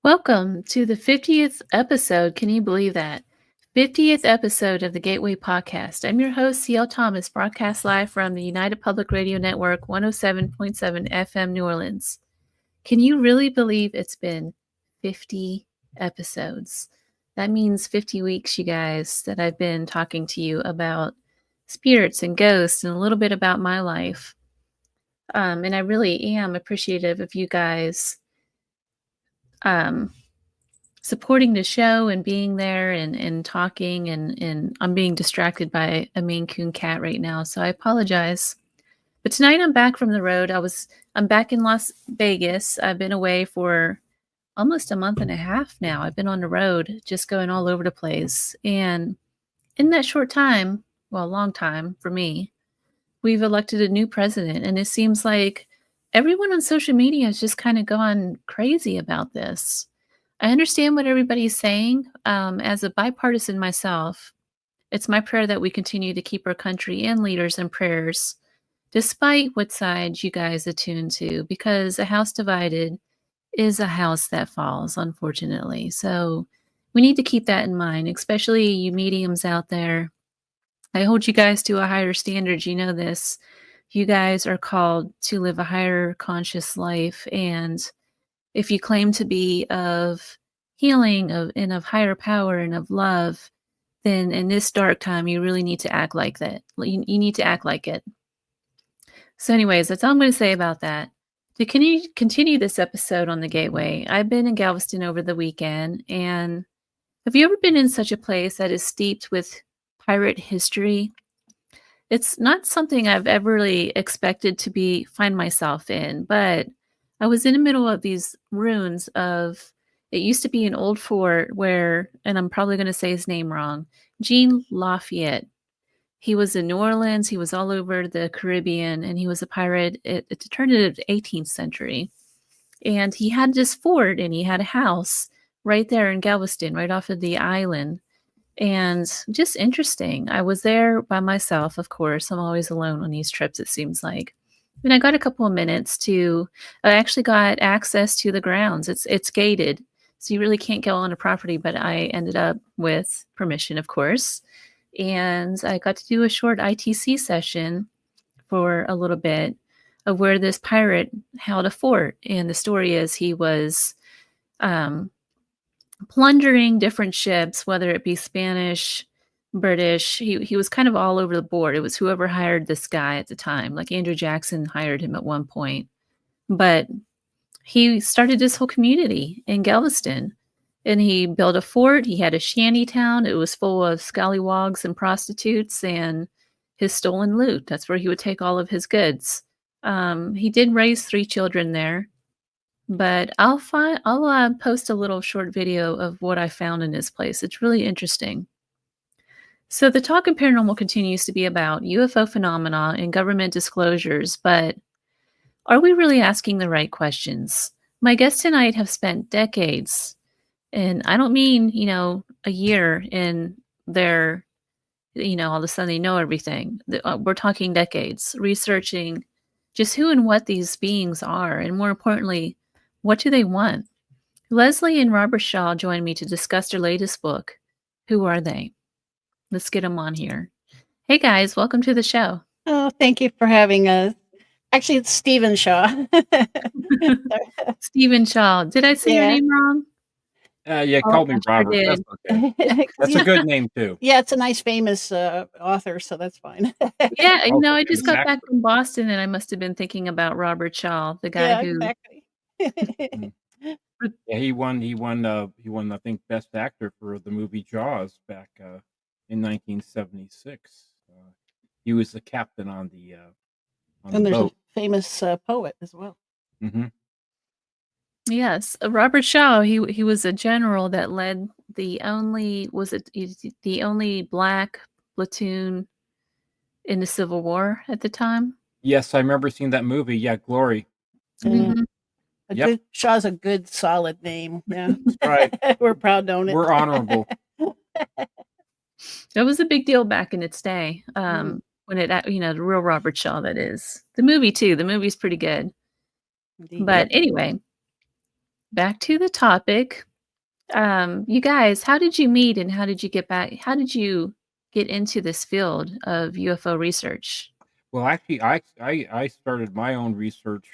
Welcome to the 50th episode. Can you believe that? 50th episode of the Gateway Podcast. I'm your host, C.L. Thomas, broadcast live from the United Public Radio Network 107.7 FM New Orleans. Can you really believe it's been 50 episodes? That means 50 weeks, you guys, that I've been talking to you about spirits and ghosts and a little bit about my life. And I really am appreciative of you guys supporting the show and being there and talking and I'm being distracted by a Maine Coon cat right now, so I apologize. But tonight I'm back from the road. I'm back in Las Vegas. I've been away for almost a month and a half now. I've been on the road, just going all over the place. And in that short time, well, a long time for me, we've elected a new president, and it seems like everyone on social media has just kind of gone crazy about this. I understand what everybody's saying. As a bipartisan myself, it's my prayer that we continue to keep our country and leaders in prayers, despite what side you guys attune to, because a house divided is a house that falls, unfortunately. So we need to keep that in mind, especially you mediums out there. I hold you guys to a higher standard. You know this. You guys are called to live a higher conscious life. And if you claim to be of healing and of higher power and of love, then in this dark time, you really need to act like that. You need to act like it. So anyways, that's all I'm going to say about that. To continue this episode on the Gateway, I've been in Galveston over the weekend. And have you ever been in such a place that is steeped with pirate history? It's not something I've ever really expected to find myself in, but I was in the middle of these ruins of, it used to be an old fort where, and I'm probably going to say his name wrong, Jean Lafayette. He was in New Orleans, he was all over the Caribbean, and he was a pirate. It turned into the 18th century. And he had this fort, and he had a house right there in Galveston, right off of the island. And just interesting. I was there by myself, of course. I'm always alone on these trips, it seems like. And I got a couple of minutes I actually got access to the grounds. It's gated, so you really can't go on the property, but I ended up with permission, of course. And I got to do a short ITC session for a little bit of where this pirate held a fort. And the story is he was plundering different ships, whether it be Spanish, British. He was kind of all over the board. It was whoever hired this guy at the time. Like Andrew Jackson hired him at one point. But he started this whole community in Galveston. And he built a fort. He had a shanty town. It was full of scallywags and prostitutes and his stolen loot. That's where he would take all of his goods. He did raise 3 children there. But I'll post a little short video of what I found in this place. It's really interesting. So the Talking Paranormal continues to be about UFO phenomena and government disclosures, but are we really asking the right questions? My guests tonight have spent decades, and I don't mean, a year in their, all of a sudden they know everything. We're talking decades, researching just who and what these beings are, and more importantly, what do they want? Leslie and Robert Shaw joined me to discuss their latest book, Who Are They? Let's get them on here. Hey guys, welcome to the show. Oh, thank you for having us. Actually, it's Stephen Shaw. Stephen Shaw. Did I say your name wrong? Yeah, call me Robert. That's okay. That's a good name too. Yeah, it's a nice famous author, so that's fine. Yeah, I just got back from Boston and I must have been thinking about Robert Shaw, the guy who exactly. Yeah, he won I think Best Actor for the movie Jaws back in 1976. He was the captain on the there's boat. A famous poet as well. Mm-hmm. Yes, Robert Shaw. He was a general that led the only black platoon in the Civil War at the time. Yes, I remember seeing that movie. Yeah, Glory. Mm-hmm. Shaw's a good, solid name. Yeah, right. We're proud to own it. We're honorable. It was a big deal back in its day. When it, the real Robert Shaw, that is. The movie too. The movie's pretty good. Indeed. But anyway, back to the topic. You guys, how did you meet and how did you get back? How did you get into this field of UFO research? Well, actually, I started my own research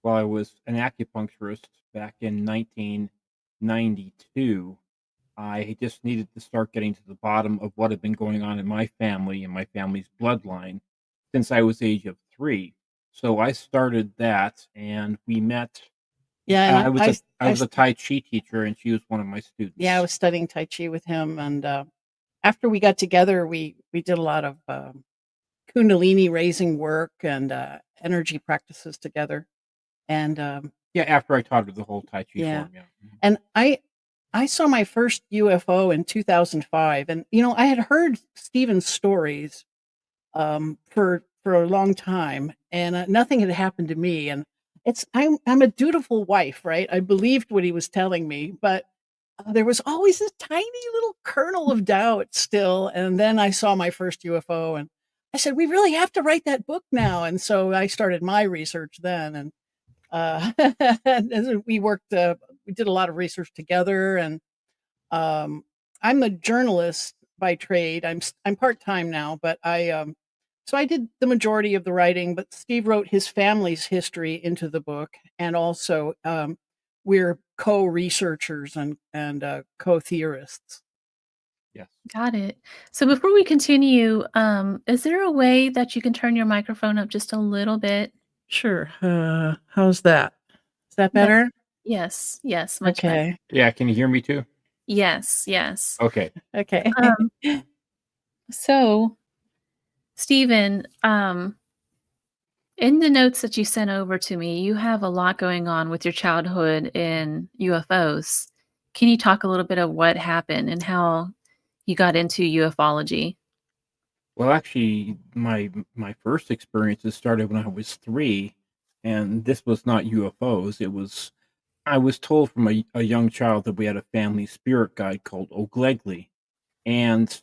while I was an acupuncturist back in 1992. I just needed to start getting to the bottom of what had been going on in my family and my family's bloodline since I was age of 3. So I started that, and we met. Yeah, and I was a Tai Chi teacher, and she was one of my students. yeah, I was studying Tai Chi with him, and after we got together, we did a lot of Kundalini raising work and energy practices together. And Yeah, after I taught her the whole Tai Chi Yeah. form, yeah. Mhm. and I saw my first UFO in 2005, and I had heard Stephen's stories for a long time, and nothing had happened to me. And I'm a dutiful wife, right? I believed what he was telling me, but there was always this tiny little kernel of doubt still. And then I saw my first UFO, and I said, "We really have to write that book now." And so I started my research then, and and we worked. We did a lot of research together, and I'm a journalist by trade. I'm part time now, but so I did the majority of the writing. But Steve wrote his family's history into the book, and also we're co-researchers and co-theorists. Yes. Got it. So before we continue, is there a way that you can turn your microphone up just a little bit? Sure. How's that? Is that better? Yes, yes, much better. Okay. Yeah, can you hear me too? Yes, yes. Okay. Okay. So, Stephen, in the notes that you sent over to me, you have a lot going on with your childhood in UFOs. Can you talk a little bit of what happened and how you got into ufology? Well, actually, my first experiences started when I was 3, and this was not UFOs. It was I was told from a young child that we had a family spirit guide called Oglegli, and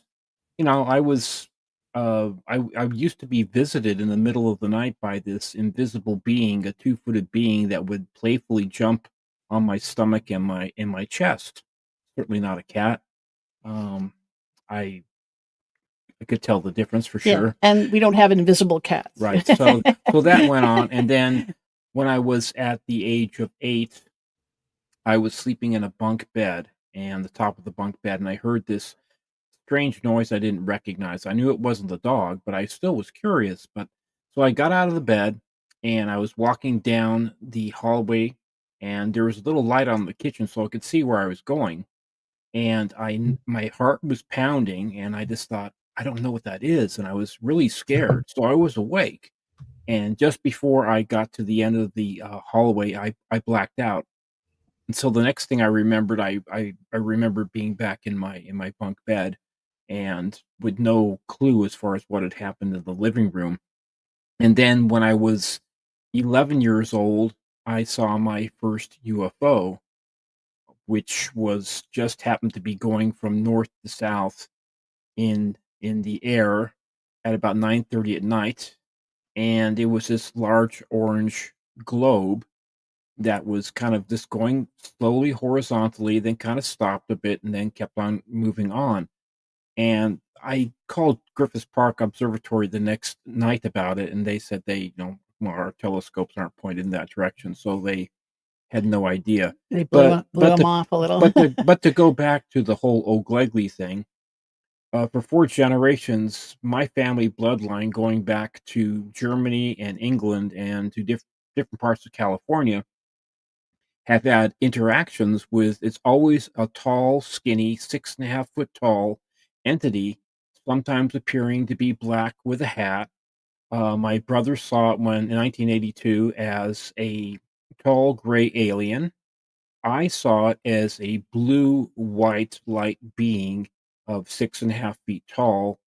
I was I used to be visited in the middle of the night by this invisible being, a 2-footed being that would playfully jump on my stomach and my chest. Certainly not a cat. Um, I I could tell the difference for Yeah, sure. and we don't have invisible cats. Right. So that went on, and then when I was at the age of 8, I was sleeping in a bunk bed and the top of the bunk bed, and I heard this strange noise I didn't recognize. I knew it wasn't the dog, but I still was curious. But so I got out of the bed and I was walking down the hallway, and there was a little light on the kitchen so I could see where I was going. And my heart was pounding, and I just thought, I don't know what that is, and I was really scared. So I was awake, and just before I got to the end of the hallway, I blacked out. And so the next thing I remembered, I remember being back in my bunk bed, and with no clue as far as what had happened in the living room. And then when I was 11 years old, I saw my first UFO, which was just happened to be going from north to south in the air at about 9:30 at night, and it was this large orange globe that was kind of just going slowly horizontally, then kind of stopped a bit, and then kept on moving on. And I called Griffith Park Observatory the next night about it, and they said well, our telescopes aren't pointed in that direction, so they had no idea. They blew them off a little. But to go back to the whole O'Glegley thing, for 4 generations, my family bloodline going back to Germany and England and to different parts of California have had interactions with it's always a tall, skinny, 6.5 foot tall entity, sometimes appearing to be black with a hat. My brother saw it in 1982 as a tall gray alien. I saw it as a blue white light being of 6.5 feet tall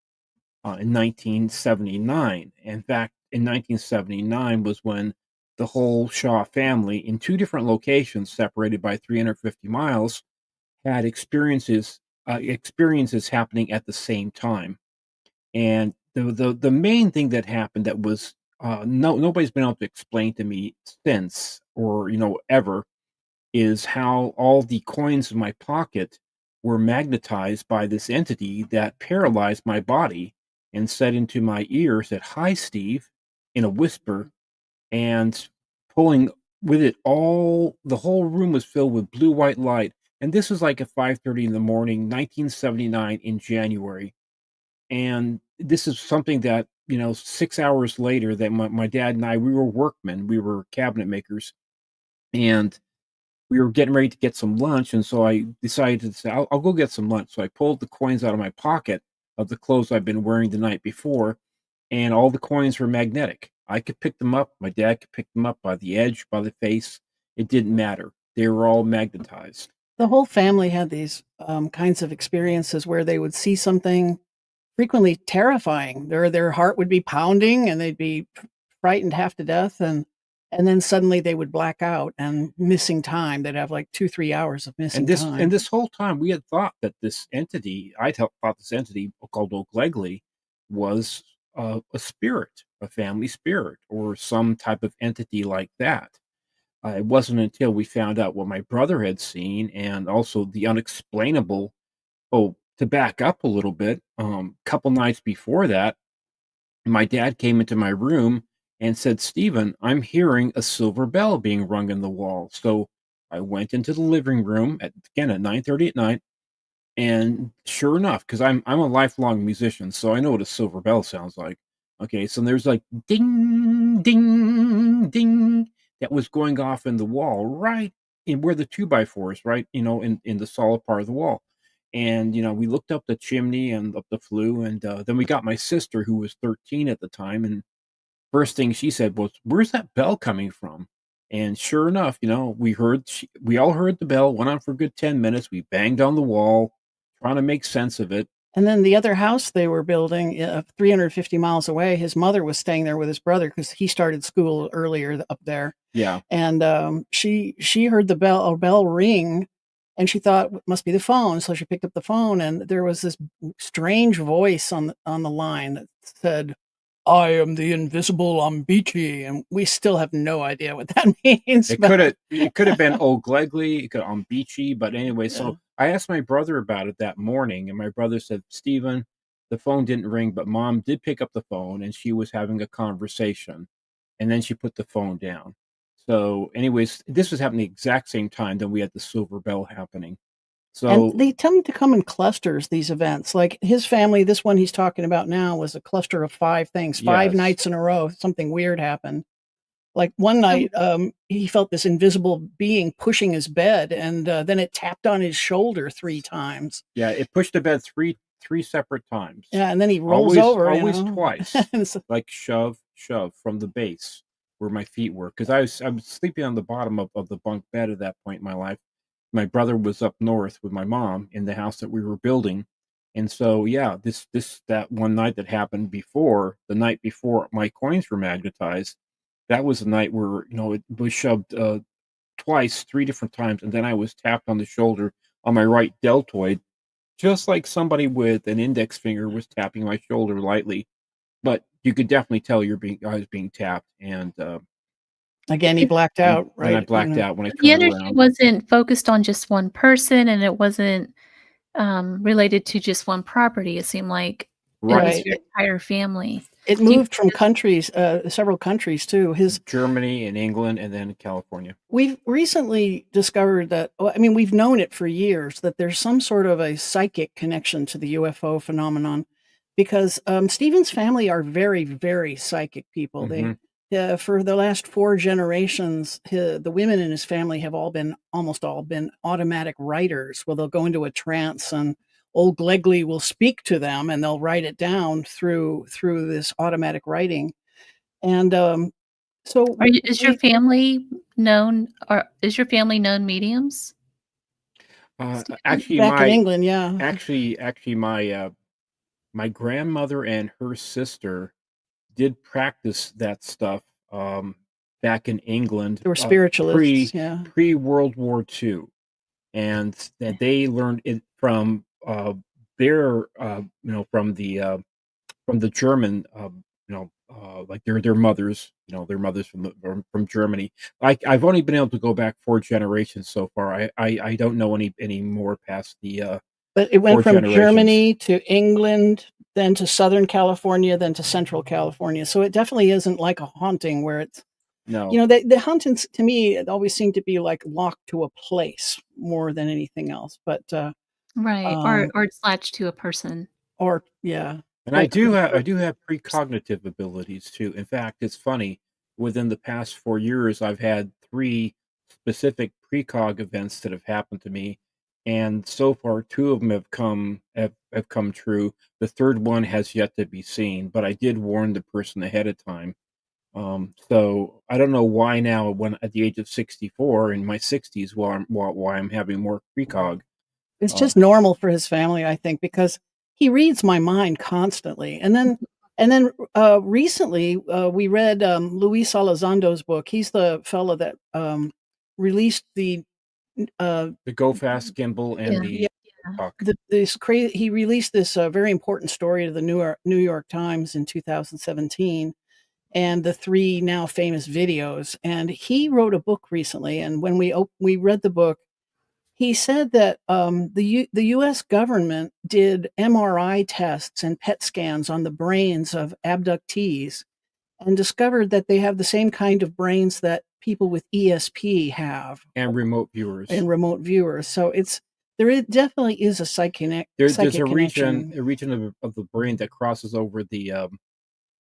in 1979. In fact, in 1979 was when the whole Shaw family, in 2 different locations separated by 350 miles, had experiences happening at the same time. And the main thing that happened that was nobody's been able to explain to me since, or ever, is how all the coins in my pocket were magnetized by this entity that paralyzed my body and said into my ear, said, "Hi, Steve," in a whisper, and pulling with it the whole room was filled with blue white light. And this was like at 5:30 in the morning, 1979 in January. And this is something that, 6 hours later, that my dad and I, we were workmen, we were cabinet makers, and we were getting ready to get some lunch. And so I decided to say, I'll go get some lunch. So I pulled the coins out of my pocket of the clothes I've been wearing the night before, and all the coins were magnetic. I could pick them up. My dad could pick them up by the edge, by the face. It didn't matter. They were all magnetized. The whole family had these kinds of experiences where they would see something frequently terrifying. Their heart would be pounding and they'd be frightened half to death, and then suddenly they would black out and missing time. They'd have like 2-3 hours of missing time. And this whole time we had thought that this entity, thought this entity called O'Glegley was a spirit, a family spirit, or some type of entity like that. It wasn't until we found out what my brother had seen, and also the unexplainable. Oh, to back up a little bit, couple nights before that, my dad came into my room and said, "Stephen, I'm hearing a silver bell being rung in the wall." So I went into the living room at 9:30 at night, and sure enough, because I'm a lifelong musician, so I know what a silver bell sounds like. Okay, so there's like ding, ding, ding that was going off in the wall, right in where the 2x4 is, right, in the solid part of the wall. And we looked up the chimney and up the flue, and then we got my sister, who was 13 at the time, and first thing she said was, "Where's that bell coming from?" And sure enough, we all heard the bell, went on for a good 10 minutes. We banged on the wall, trying to make sense of it. And then the other house they were building, 350 miles away, his mother was staying there with his brother because he started school earlier up there. Yeah. And she heard a bell ring, and she thought it must be the phone. So she picked up the phone, and there was this strange voice on the line that said, "I am the invisible Beachy," and we still have no idea what that means. It could have been O'Glegley, it could on Beachy, but anyway, so I asked my brother about it that morning, and my brother said, "Stephen, the phone didn't ring, but Mom did pick up the phone, and she was having a conversation, and then she put the phone down." So, anyways, this was happening the exact same time that we had the silver bell happening. And So they tend to come in clusters, these events. Like his family, this one he's talking about now was a cluster of 5 things, 5 yes. nights in a row, something weird happened. Like one night, he felt this invisible being pushing his bed, and then it tapped on his shoulder 3 times. Yeah, it pushed the bed three separate times. Yeah, and then he rolls over. Always twice. Like shove from the base where my feet were, because I was sleeping on the bottom of the bunk bed at that point in my life. My brother was up north with my mom in the house that we were building, and so yeah, that one night that happened before, the night before my coins were magnetized, that was the night where it was shoved twice, 3 different times, and then I was tapped on the shoulder on my right deltoid, just like somebody with an index finger was tapping my shoulder lightly. But you could definitely tell I was being tapped, and Again, he blacked out, right? and I blacked out when I The turned energy around. wasn't focused on just one person, and it wasn't related to just one property. It seemed like it was Right. your entire family. It moved from countries, several countries too. Germany and England, and then California. We've recently discovered that, I mean, we've known it for years, that there's some sort of a psychic connection to the UFO phenomenon, because Stephen's family are very, very psychic people. Mhm. For the last 4 generations, the women in his family have almost all been automatic writers. Well, they'll go into a trance, and old Glegley will speak to them, and they'll write it down through this automatic writing. And so Is your family known, or is your family known mediums? Actually, back in England, yeah. actually, my grandmother and her sister did practice that stuff back in England, They were spiritualists, pre World War II, and that they learned it from their from the German like their mothers, their mothers from Germany. I've only been able to go back 4 generations so far. I don't know any more past the But it went four from generations. Germany to England, then to Southern California, then to Central California. So it definitely isn't like a haunting where it's, No, the hauntings to me it always seem to be like locked to a place more than anything else. But Right. Or it's latched to a person. or yeah, and like I do have precognitive abilities too. In fact, it's funny. Within the past 4 years, I've had 3 specific precog events that have happened to me, and so far, 2 of them have come true. The third one has yet to be seen, but I did warn the person ahead of time. So I don't know why now, when at the age of 64 in my 60s, why I'm having more precog. it's Uh, just normal for his family, I think, because he reads my mind constantly. And then recently we read Luis Elizondo's book. He's the fellow that released the the Go Fast gimbal and Yeah. the puck. he released this very important story to the New York Times in 2017, and the 3 now famous videos. And he wrote a book recently, and when we read the book, he said that the U.S. government did MRI tests and PET scans on the brains of abductees and discovered that they have the same kind of brains that people with ESP have And remote viewers. and remote viewers. So definitely is a There's psychic connection. a region of the brain that crosses over the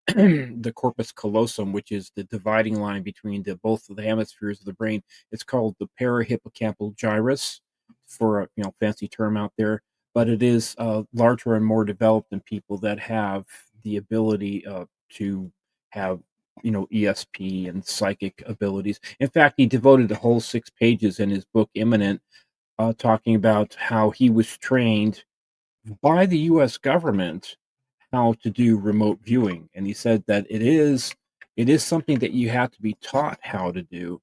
the corpus callosum, which is the dividing line between both of the hemispheres of the brain. It's called the parahippocampal gyrus, for a fancy term out there, but it is larger and more developed in people that have the ability to have ESP and psychic abilities. In fact, he devoted a whole 6 pages in his book Imminent, talking about how he was trained by the U.S. government how to do remote viewing, and he said that it is something that you have to be taught how to do.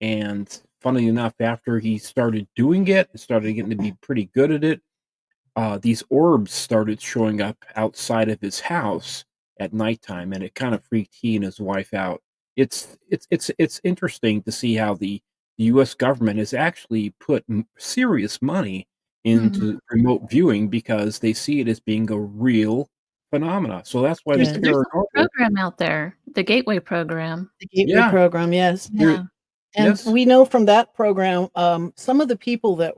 And funnily enough, after he started doing it, started getting to be pretty good at it, these orbs started showing up outside of his house at nighttime, and it kind of freaked he and his wife out. It's interesting to see how the U.S. government has actually put serious money Mhm. into remote viewing because they see it as being a real phenomena. So that's why the Yeah. There's a paranormal, program out there, the Gateway program. The Gateway yeah, program, yes. there, Yeah. And yes, we know from that program, some of the people that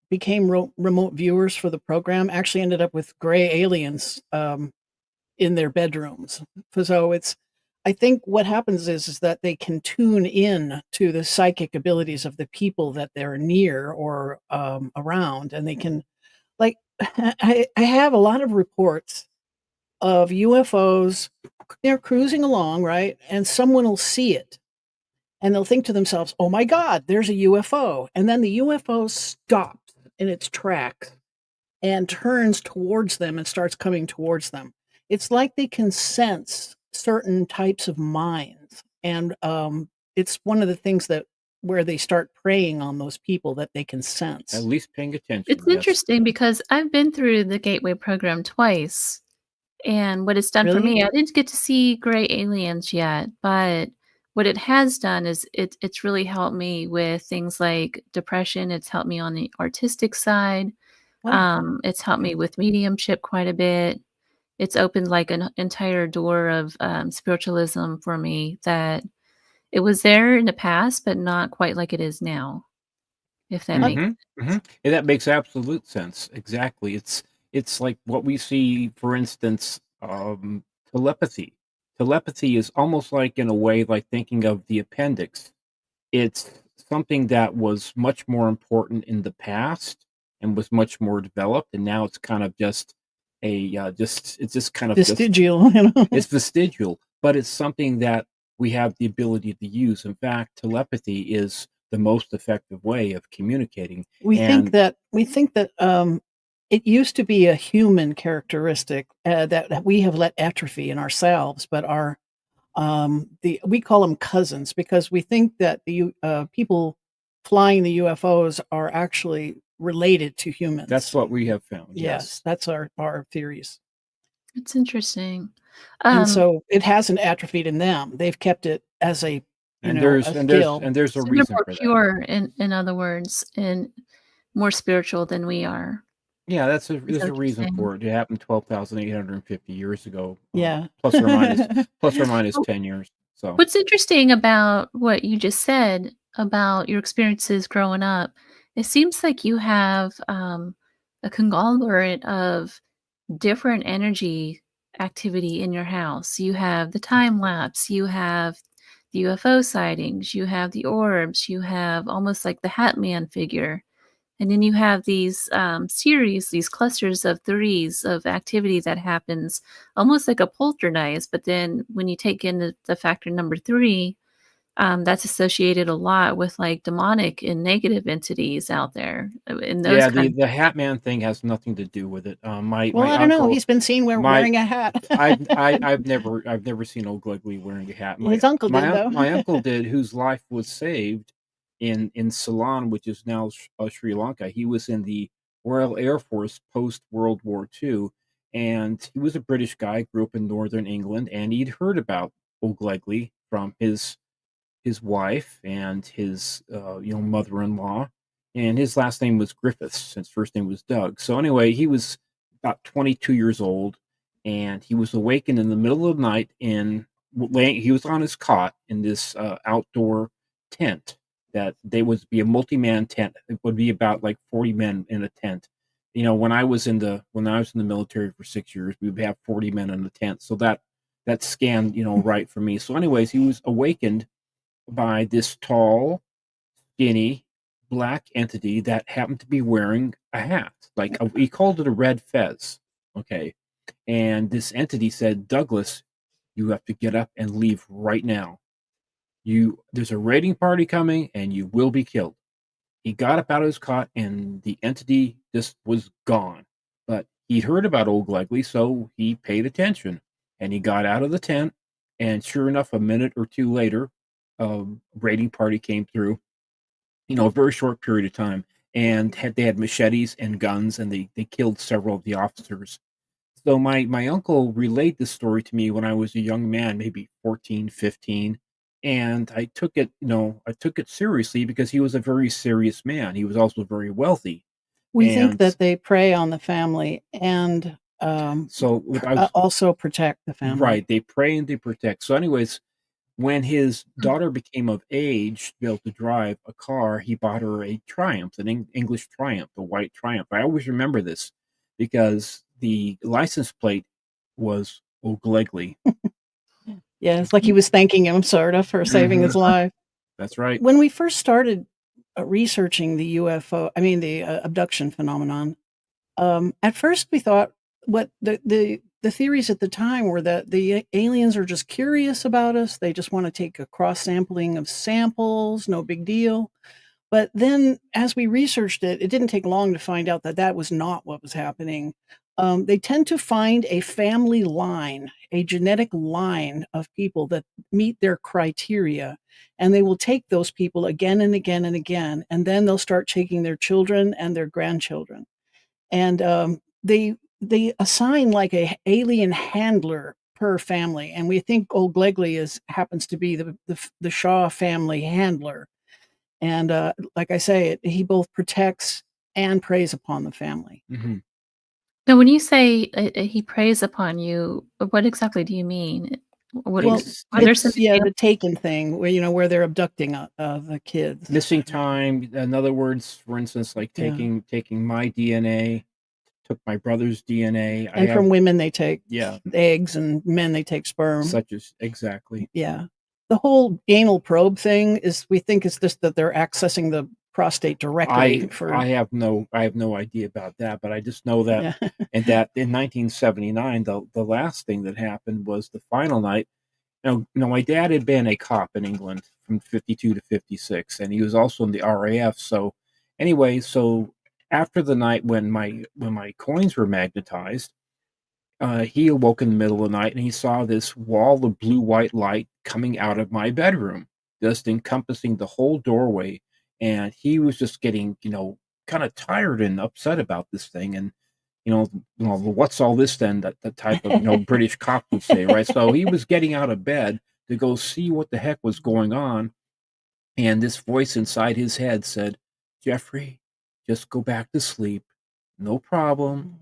became remote viewers for the program actually ended up with gray aliens in their bedrooms. So I think what happens is that they can tune in to the psychic abilities of the people that they're near or around, and they can, like, I have a lot of reports of UFOs. They're cruising along, right? And someone will see it and they'll think to themselves, "Oh my God, there's a UFO." And then the UFO stops in its tracks and turns towards them and starts coming towards them. It's like they can sense certain types of minds. And it's one of the things that where they start preying on those people that they can at sense. least paying attention. It's Yes. interesting because I've been through the Gateway program twice, and what it's done for Really? me, I didn't get to see gray aliens yet, but what it has done is it's really helped me with things like depression. It's helped me on the artistic side. Wow. It's helped me with mediumship quite a bit. It's opened like an entire door of spiritualism for me that it was there in the past, but not quite like it is now, if that makes Mhm, mhm. And that makes absolute sense. Exactly. It's like what we see, for instance, telepathy. Telepathy is almost like, in a way, like thinking of the appendix. It's something that was much more important in the past and was much more developed, and now it's kind of just it's just kind of just Vestigial, you know. it's vestigial, but it's something that we have the ability to use. In fact, telepathy is the most effective way of communicating. And We think that it used to be a human characteristic that we have let atrophy in ourselves, but our we call them cousins because we think that the people flying the UFOs are actually related to that's humans. what we have found. Yes, Yes. that's our theories. It's interesting. And so it hasn't atrophied in them. They've kept it as a, And a skill. there's a So they're reason more for that. pure, in other words, and more spiritual than we are. Yeah, Is that there's a what you're reason saying? for it. It happened 12,850 years ago, Yeah. plus or minus Oh, 10 years. So what's interesting about what you just said about your experiences growing up, it seems like you have, a conglomerate of different energy activity in your house. You have the time lapse, you have the UFO sightings, you have the orbs, you have almost like the Hat Man figure. And then you have these series, these clusters of threes of activity that happens almost like a poltergeist. But then when you take in the factor number three, that's associated a lot with like demonic and negative entities out there in those yeah, kinds. the Hat Man thing has nothing to do with it. Well, My I don't know. uncle, He's been seen my wearing a hat. I've never seen Old Ugly wearing a hat. His uncle did, though. My uncle did, whose life was saved in Ceylon, which is now Sri Lanka. He was in the Royal Air Force post World War II, and he was a British guy, grew up in northern England, and he'd heard about Old Ugly from his wife and his mother-in-law, and his last name was Griffiths. His first name was Doug. So anyway, he was about 22 years old, and he was awakened in the middle of the night he was on his cot in this outdoor tent that they would be a multi-man tent. It would be about like 40 men in a tent. When I was in the military for 6 years, we would have 40 men in the tent. So that scanned, right for me. So anyways, he was awakened by this tall, skinny, black entity that happened to be wearing a hat. He called it a red fez. Okay. And this entity said, Douglas, you have to get up and leave right now. There's a raiding party coming and you will be killed. He got up out of his cot and the entity just was gone. But he'd heard about Old Glegley, so he paid attention and he got out of the tent. And sure enough, a minute or two later, a raiding party came through, a very short period of time. And they had machetes and guns and they killed several of the officers. So my uncle relayed this story to me when I was a young man, maybe 14, 15. And I took it seriously because he was a very serious man. He was also very wealthy. We think And that they prey on the family and so I was also protect the family. right. They pray and they protect. So, anyways, when his daughter became of age to be able to drive a car, he bought her a Triumph, an English Triumph, a white Triumph. I always remember this because the license plate was O'Glegley. Yeah, it's like he was thanking him, sort of, for saving his life. That's right. When we first started researching the the abduction phenomenon, at first we thought what the theories at the time were that the aliens are just curious about us. They just want to take a cross sampling of samples, no big deal. But then as we researched it, it didn't take long to find out that that was not what was happening. They tend to find a family line, a genetic line of people that meet their criteria, and they will take those people again and again and again, and then they'll start taking their children and their grandchildren. And they assign like a alien handler per family, and we think Old Glegley happens to be the Shaw family handler. And like I say, he both protects and preys upon the family. Mm-hmm. Now, when you say he preys upon you, what exactly do you mean? What Well, are there some the examples? taken thing where they're abducting the kids. Missing time. In other words, for instance, like Yeah. taking my DNA, took my brother's DNA. And from women they take yeah eggs, and men they take sperm. such as exactly. Yeah. The whole anal probe thing we think is just that they're accessing the prostate directly. I have no idea about that, but I just know that Yeah. and that in 1979, the last thing that happened was the final night. My dad had been a cop in England from 52 to 56, and he was also in the RAF. So anyway, after the night when my coins were magnetized, he awoke in the middle of the night and he saw this wall of blue-white light coming out of my bedroom, just encompassing the whole doorway. And he was just getting, kind of tired and upset about this thing. And what's all this then? That type of British cop would say, right? So he was getting out of bed to go see what the heck was going on, and this voice inside his head said, "Jeffrey, just go back to sleep. No problem.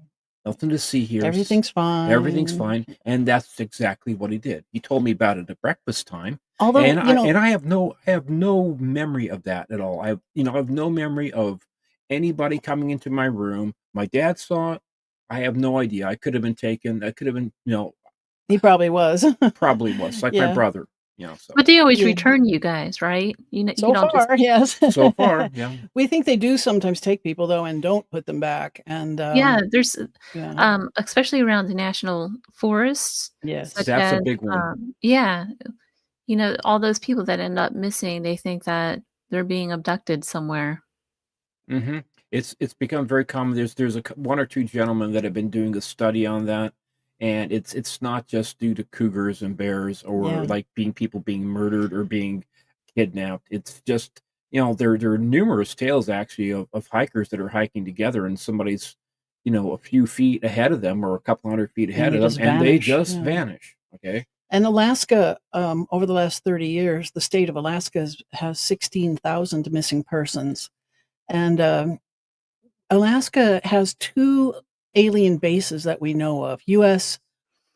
Nothing to see here. Everything's fine. Everything's fine." And that's exactly what he did. He told me about it at breakfast time. Although, And I have no memory of that at all. I have no memory of anybody coming into my room. My dad saw it. I have no idea. I could have been taken. I could have been, he probably was. probably was like my brother. So. But they always return you guys, right? So you don't far, yes. So far, yeah. We think they do sometimes take people though and don't put them back. And there's especially around the national forests. Yes, such that's as, a big one. All those people that end up missing, they think that they're being abducted somewhere. Mm-hmm. It's become very common. There's one or two gentlemen that have been doing a study on that, and it's not just due to cougars and bears or like people being murdered or being kidnapped. It's just there are numerous tales actually of hikers that are hiking together and somebody's a few feet ahead of them or a couple hundred feet ahead of them, and they just vanish. Okay. And Alaska, over the last 30 years, the state of Alaska has 16,000 missing persons. And Alaska has 2 alien bases that we know of, U.S.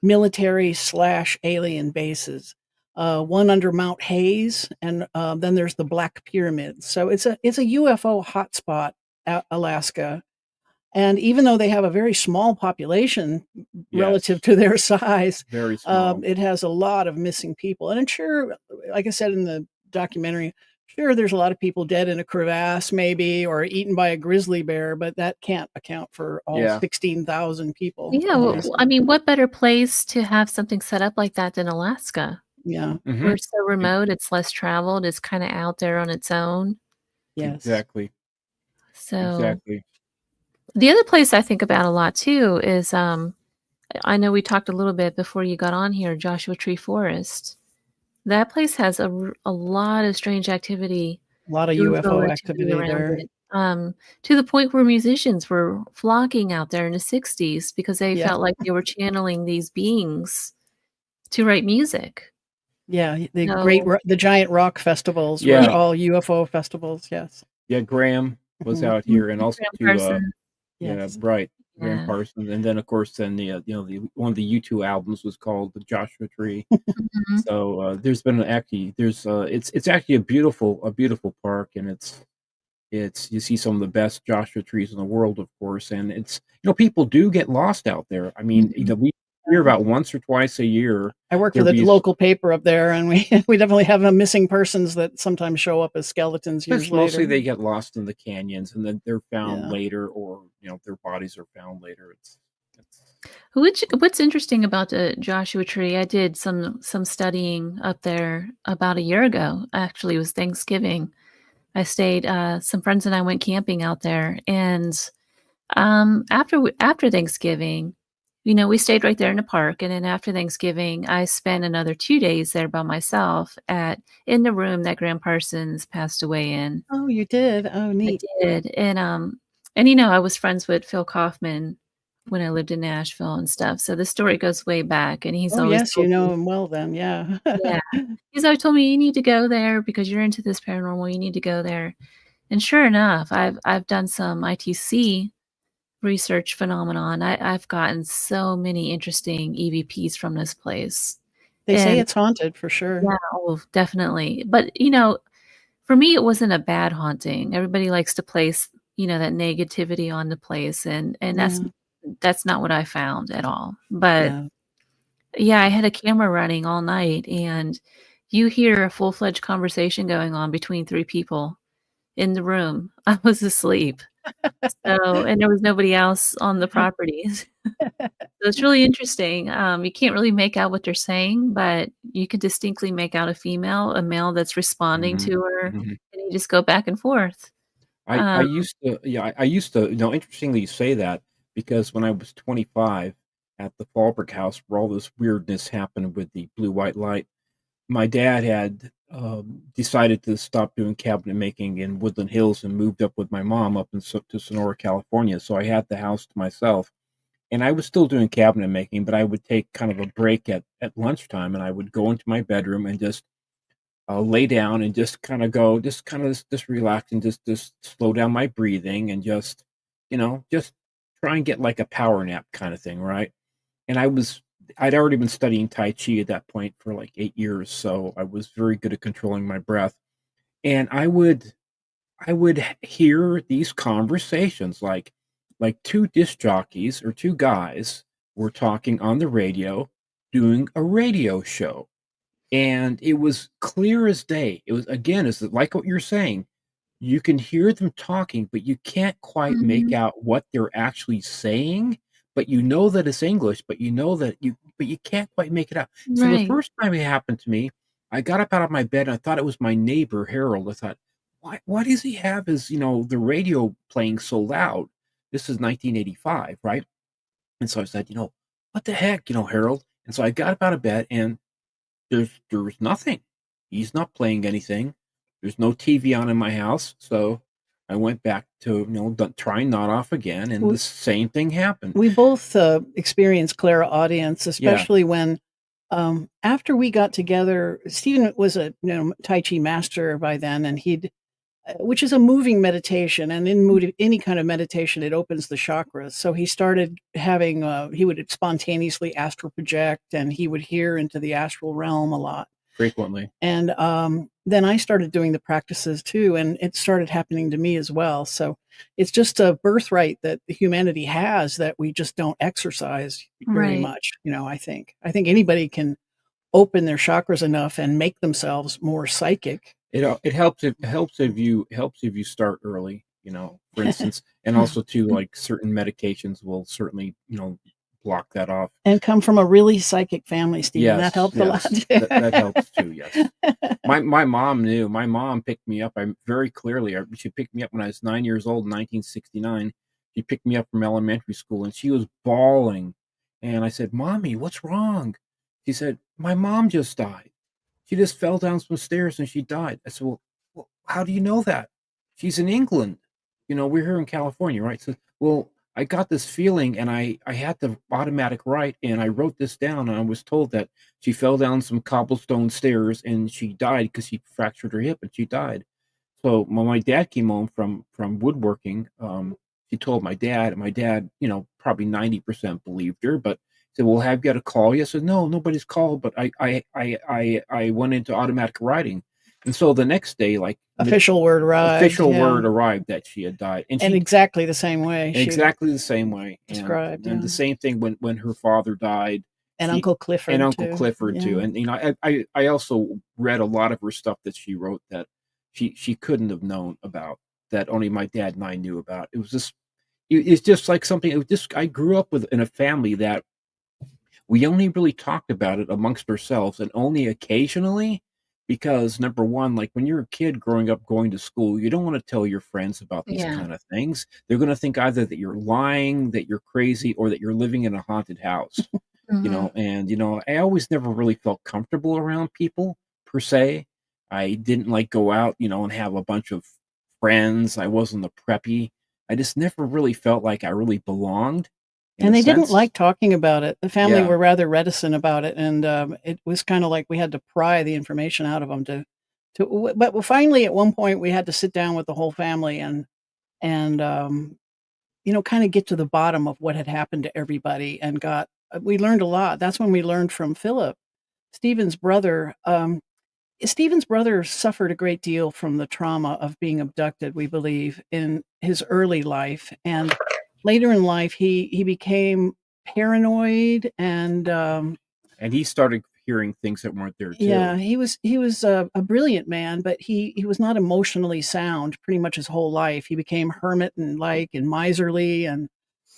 military/alien bases. One under Mount Hayes, and then there's the Black Pyramid. So it's a UFO hotspot at Alaska. And even though they have a very small population relative to their size, very small, it has a lot of missing people. And I'm sure, like I said in the documentary, sure, there's a lot of people dead in a crevasse maybe or eaten by a grizzly bear, but that can't account for all 16,000 people. Yeah, well, I mean, what better place to have something set up like that than Alaska? Yeah. Mm-hmm. We're so remote, it's less traveled, it's kind of out there on its own. Yes. Exactly. So exactly. The other place I think about a lot too is I know we talked a little bit before you got on here, Joshua Tree Forest. That place has a lot of strange activity. A lot of UFO activity there. To the point where musicians were flocking out there in the 60s because they felt like they were channeling these beings to write music. Yeah, the giant rock festivals were all UFO festivals, yes. Yeah, Graham was out here, and also right. Graham Parsons, and then of course, then the one of the U2 albums was called the Joshua Tree. So there's been it's actually a beautiful park, and it's you see some of the best Joshua trees in the world, of course, and it's people do get lost out there. I mean, we hear about once or twice a year. I work for the local paper up there, and we definitely have missing persons that sometimes show up as skeletons years later. Mostly they get lost in the canyons, and then they're found later, or their bodies are found later. What's interesting about the Joshua Tree? I did some studying up there about a year ago. Actually, it was Thanksgiving. I stayed. Some friends and I went camping out there, and after Thanksgiving, we stayed right there in the park. And then after Thanksgiving, I spent another 2 days there by myself in the room that Graham Parsons passed away in. Oh, you did? Oh, neat. I did. And I was friends with Phil Kaufman when I lived in Nashville and stuff. So the story goes way back, and he's always yes, you know him well then, yeah. He's always told me, you need to go there because you're into this paranormal. You need to go there. And sure enough, I've done some ITC research phenomenon. I've gotten so many interesting EVPs from this place. They say it's haunted for sure. Yeah, well, definitely. But for me, it wasn't a bad haunting. Everybody likes to place that negativity on the place, and that's not what I found at all. But I had a camera running all night, and you hear a full-fledged conversation going on between 3 people in the room. I was asleep. And there was nobody else on the properties. So it's really interesting. You can't really make out what they're saying, but you can distinctly make out a male that's responding to her, and you just go back and forth. I used to, interestingly you say that, because when I was 25 at the Fallbrook house where all this weirdness happened with the blue-white light, my dad had decided to stop doing cabinet making in Woodland Hills and moved up with my mom up to Sonora, California. So I had the house to myself. And I was still doing cabinet making, but I would take kind of a break at lunchtime, and I would go into my bedroom and just lay down and just kind of go, just relax and just slow down my breathing and just try and get like a power nap kind of thing, right? And I'd already been studying Tai Chi at that point for like 8 years, so I was very good at controlling my breath. And I would hear these conversations like two disc jockeys or two guys were talking on the radio, doing a radio show. And it was clear as day. It was, again, it's like what you're saying. You can hear them talking, but you can't quite make Mhm. out what they're actually saying, but you know that it's English, but you can't quite make it out. So the Right. first time it happened to me, I got up out of my bed and I thought it was my neighbor Harold. I thought, why does he have the radio playing so loud? This is 1985, right? And so I said, what the heck, Harold? And so I got up out of bed and there's nothing. He's not playing anything. There's no TV on in my house, so I went back to, trying not off again, and the same thing happened. We both experienced clairaudience, Yeah, especially when after we got together. Stephen was a Tai Chi master by then, and which is a moving meditation, and in any kind of meditation, it opens the chakras. So he started having he would spontaneously astral project, and he would hear into the astral realm a lot. frequently. And then I started doing the practices too, and it started happening to me as well. So it's just a birthright that humanity has that we just don't exercise very Right. much. I think anybody can open their chakras enough and make themselves more psychic. It helps if you start early, for instance, and also too, like certain medications will certainly, block that off. And come from a really psychic family, Stephen. That Yes, helped a lot. yes, that helps too. Yes, my mom knew. My mom picked me up. I very clearly. She picked me up when I was 9 years old in 1969. She picked me up from elementary school, and she was bawling. And I said, "Mommy, what's wrong?" She said, "My mom just died. She just fell down some stairs and she died." I said, "Well, how do you know that? She's in England. We're here in California, right?" So, well, I got this feeling and I had the automatic write and I wrote this down and I was told that she fell down some cobblestone stairs and she died because she fractured her hip and she died. So when my dad came home from woodworking, she told my dad, and my dad, probably 90% believed her, but said, "Well, have you got a call?" Yes, I said, "No, nobody's called," but I went into automatic writing, and so the next day, like Official word arrived. official Yeah. word arrived that she had died, and And she exactly the same way she exactly the same way, and described. and Yeah. the same thing when her father died, And she Uncle and Clifford Uncle too. Clifford too, Yeah. and I also read a lot of her stuff that she wrote that she couldn't have known about, that only my dad and I knew about. It's just like something. It was just I grew up in a family that we only really talked about it amongst ourselves and only occasionally, because number one, like when you're a kid growing up going to school, you don't want to tell your friends about these Yeah. kind of things. They're going to think either that you're lying, that you're crazy, or that you're living in a haunted house. Mhm. And I always never really felt comfortable around people per se. I didn't like go out, and have a bunch of friends. I wasn't a preppy. I just never really felt like I really belonged in And a they didn't sense. like talking about it. The family Yeah. were rather reticent about it, and it was kind of like we had to pry the information out of them but finally at one point we had to sit down with the whole family and kind of get to the bottom of what had happened to everybody and we learned a lot. That's when we learned from Philip, Stephen's brother. Stephen's brother suffered a great deal from the trauma of being abducted, we believe, in his early life. And later in life, he became paranoid and And he started hearing things that weren't there yeah, too. he was a brilliant man, but he was not emotionally sound pretty much his whole life. He became hermit and miserly, and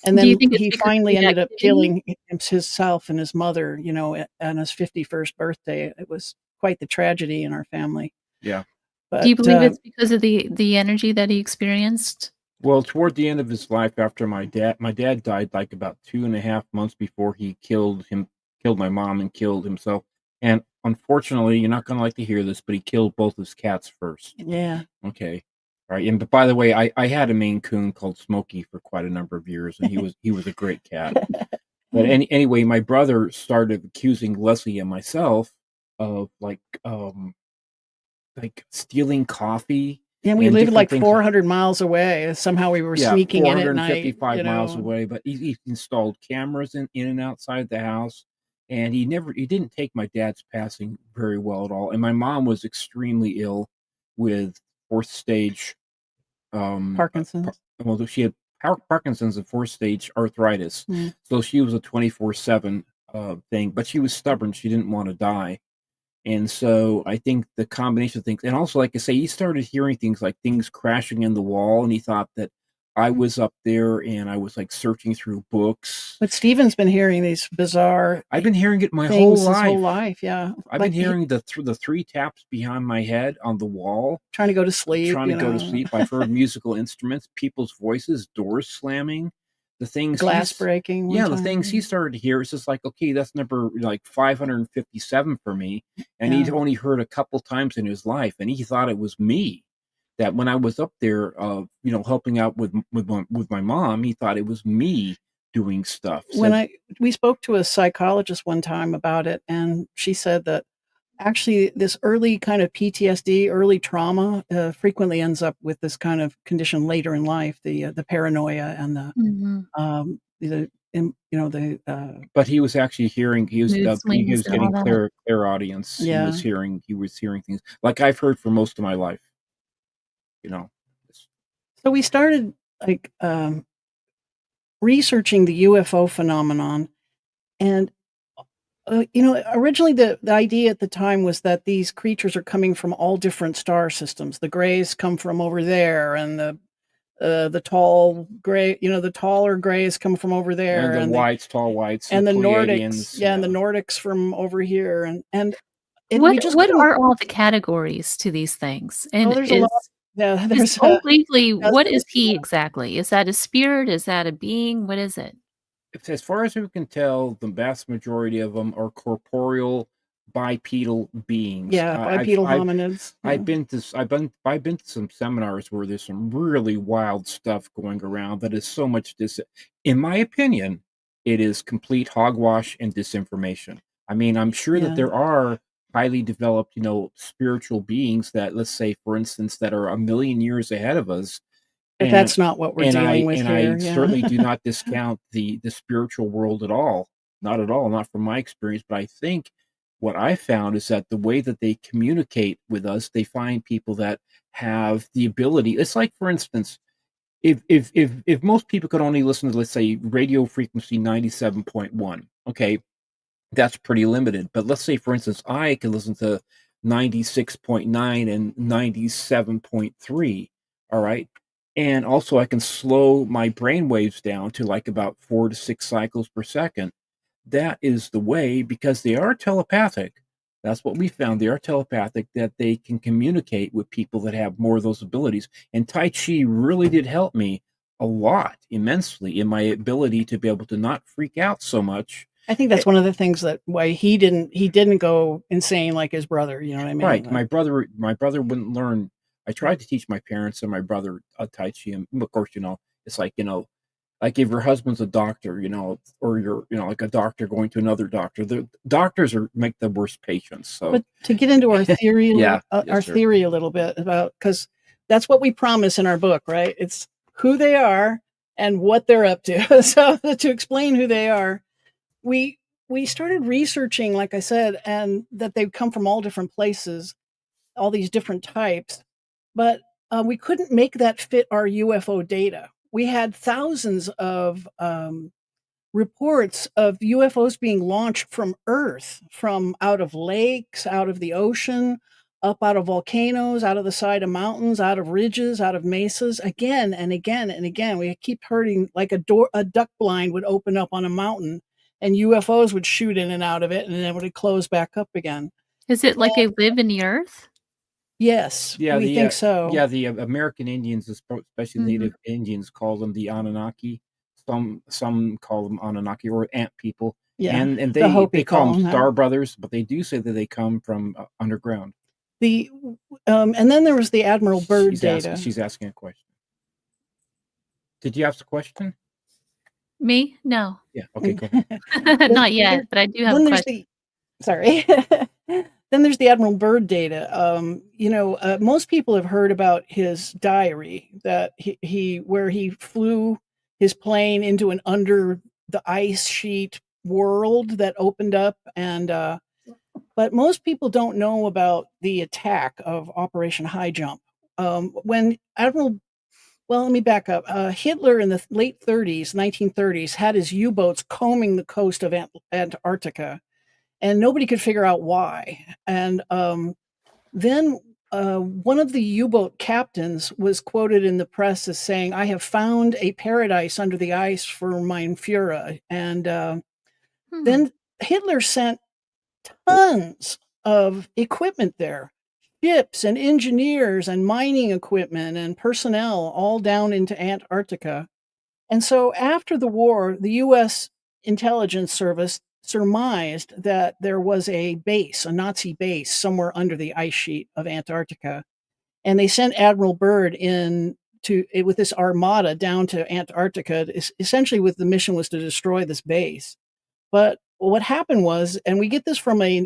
Do you then think it's he because of finally the ended up activity? killing himself and his mother, on his 51st birthday. It was quite the tragedy in our family. Yeah. Do But you believe it's because of the energy that he experienced? Well, toward the end of his life, after my dad died like about 2.5 months before he killed my mom and killed himself. And unfortunately, you're not gonna like to hear this, but he killed both his cats first. yeah, Okay. Right. And but by the way, I had a Maine Coon called Smokey for quite a number of years, and he was a great cat. But anyway, my brother started accusing Leslie and myself of like stealing coffee And we and lived different like things. 400 miles away. Somehow we were Yeah, sneaking in at night, 455 miles away. But he installed cameras in and outside the house, and he didn't take my dad's passing very well at all. And my mom was extremely ill with fourth stage Parkinson's. well, she had Parkinson's and fourth stage arthritis. Mm. So she was a 24/7 thing, but she was stubborn. She didn't want to die. And so I think the combination of things, and also, like I say, he started hearing things like things crashing in the wall, and he thought that I was up there and I was like searching through books. But Stephen's been hearing these bizarre I've been hearing it my whole things his life. whole life, yeah. I've been hearing the three taps behind my head on the wall. Trying to go to sleep. Trying to go to sleep. I've heard musical instruments, people's voices, doors slamming. The things Glass breaking. The things he started to hear, it's just like, okay, that's number like 557 for me. And he'd only heard a couple times in his life, and he thought it was me. That when I was up there, helping out with my mom, he thought it was me doing stuff. We spoke to a psychologist one time about it, and she said that actually this early kind of PTSD, early trauma, frequently ends up with this kind of condition later in life, the paranoia and but he was actually hearing, he was getting clear audience. Yeah. He was hearing things like I've heard for most of my life. So we started like researching the UFO phenomenon, and originally the idea at the time was that these creatures are coming from all different star systems. The grays come from over there, and the tall gray, the taller grays come from over there, and the tall whites, and the Nordics, and the Nordics from over here, what are all the categories to these things? And there's a lot. Yeah, there's what is he exactly? Is that a spirit? Is that a being? What is it? As far as we can tell, the vast majority of them are corporeal bipedal beings. Yeah, bipedal hominids. I've been to some seminars where there's some really wild stuff going around that is so much in my opinion, it is complete hogwash and disinformation. I mean, I'm sure that there are highly developed, spiritual beings that, let's say, for instance, that are a million years ahead of us. But that's not what we're dealing with here. I certainly do not discount the spiritual world at all. Not at all, not from my experience. But I think what I found is that the way that they communicate with us, they find people that have the ability. It's like, for instance, if most people could only listen to, let's say, radio frequency 97.1, okay, that's pretty limited. But let's say, for instance, I can listen to 96.9 and 97.3, all right? And also I can slow my brain waves down to like about 4 to 6 cycles per second. That is the way, because they are telepathic. That's what we found. They are telepathic, that they can communicate with people that have more of those abilities. And Tai Chi really did help me a lot, immensely, in my ability to be able to not freak out so much. I think that's one of the things that why he didn't go insane like his brother. You know what I mean? Right. My brother wouldn't learn. I tried to teach my parents and my brother Tai Chi, and of course, it's like, like if your husband's a doctor, or you're, like a doctor going to another doctor. The doctors make the worst patients. So, but to get into our theory, theory a little bit about, because that's what we promise in our book, right? It's who they are and what they're up to. So to explain who they are, we started researching, like I said, and that they come from all different places, all these different types, but we couldn't make that fit our UFO data. We had thousands of reports of UFOs being launched from Earth, from out of lakes, out of the ocean, up out of volcanoes, out of the side of mountains, out of ridges, out of mesas, again and again and again. We keep hearing like a duck blind would open up on a mountain, and UFOs would shoot in and out of it, and then it would close back up again. Is it like they live in the earth? Yes, we think so. Yeah, the American Indians, especially Native Indians, call them the Anunnaki. Some call them Anunnaki or ant people. Yeah, and they call them Star Brothers, but they do say that they come from underground. And then there was the Admiral Byrd data. She's asking a question. Did you ask a question? Me? No. Yeah. Okay, go ahead. Not yet, but I do have a question. Sorry. Then there's the Admiral Byrd data. Most people have heard about his diary that where he flew his plane into an under the ice sheet world that opened up, and but most people don't know about the attack of Operation High Jump. When Admiral Well, let me back up. Hitler in the late 30s, 1930s, had his U-boats combing the coast of Antarctica, and nobody could figure out why. And then one of the U-boat captains was quoted in the press as saying, "I have found a paradise under the ice for mein Führer." And then Hitler sent tons of equipment there, ships and engineers and mining equipment and personnel all down into Antarctica. And so after the war, the U.S. intelligence service surmised that there was a base, a Nazi base, somewhere under the ice sheet of Antarctica. And they sent Admiral Byrd with this armada down to Antarctica, essentially with the mission was to destroy this base. But what happened was, and we get this from a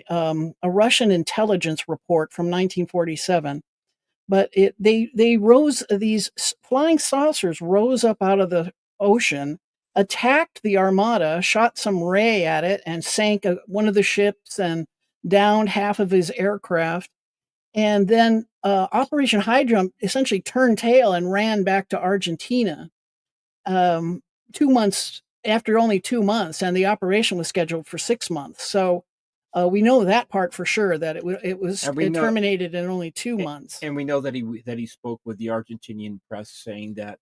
Russian intelligence report from 1947, but these flying saucers rose up out of the ocean, attacked the armada, shot some ray at it, and sank one of the ships and downed half of his aircraft. And then Operation High Jump essentially turned tail and ran back to Argentina. 2 months after only 2 months, and the operation was scheduled for 6 months. So we know that part for sure, that it terminated in only 2 months. And we know that he spoke with the Argentinian press saying that